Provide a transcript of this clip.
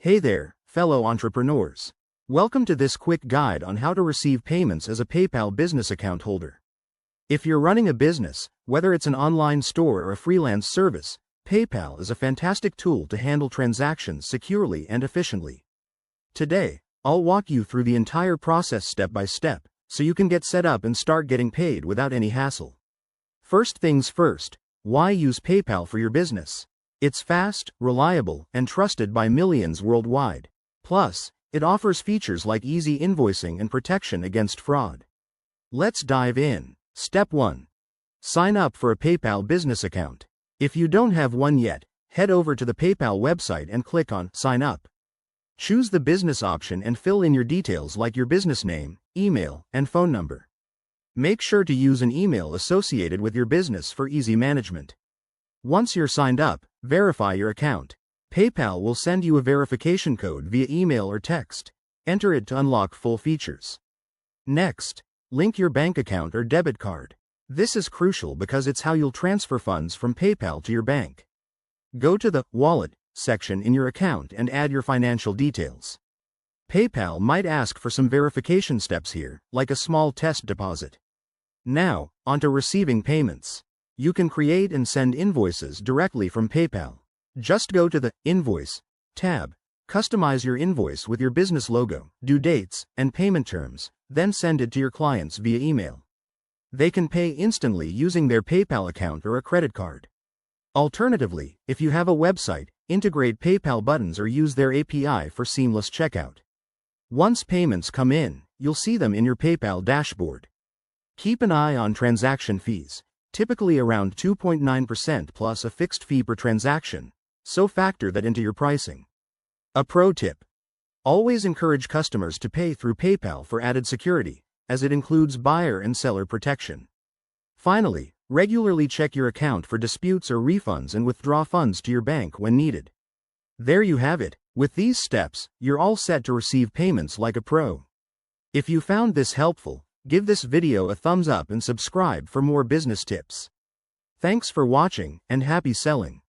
Hey there, fellow entrepreneurs. Welcome to this quick guide on how to receive payments as a PayPal business account holder. If you're running a business, whether it's an online store or a freelance service, PayPal is a fantastic tool to handle transactions securely and efficiently. Today, I'll walk you through the entire process step by step, so you can get set up and start getting paid without any hassle. First things first, why use PayPal for your business? It's fast, reliable, and trusted by millions worldwide. Plus, it offers features like easy invoicing and protection against fraud. Let's dive in. Step 1. Sign up for a PayPal business account. If you don't have one yet, head over to the PayPal website and click on Sign Up. Choose the business option and fill in your details like your business name, email, and phone number. Make sure to use an email associated with your business for easy management. Once you're signed up, verify your account. PayPal will send you a verification code via email or text. Enter it to unlock full features. Next, link your bank account or debit card. This is crucial because it's how you'll transfer funds from PayPal to your bank. Go to the Wallet section in your account and add your financial details. PayPal might ask for some verification steps here, like a small test deposit. Now, onto receiving payments. You can create and send invoices directly from PayPal. Just go to the Invoice tab, customize your invoice with your business logo, due dates, and payment terms, then send it to your clients via email. They can pay instantly using their PayPal account or a credit card. Alternatively, if you have a website, integrate PayPal buttons or use their API for seamless checkout. Once payments come in, you'll see them in your PayPal dashboard. Keep an eye on transaction fees, typically around 2.9% plus a fixed fee per transaction, so factor that into your pricing. A pro tip: always encourage customers to pay through PayPal for added security, as it includes buyer and seller protection. Finally, regularly check your account for disputes or refunds and withdraw funds to your bank when needed. There you have it. With these steps, you're all set to receive payments like a pro. If you found this helpful, give this video a thumbs up and subscribe for more business tips. Thanks for watching, and happy selling.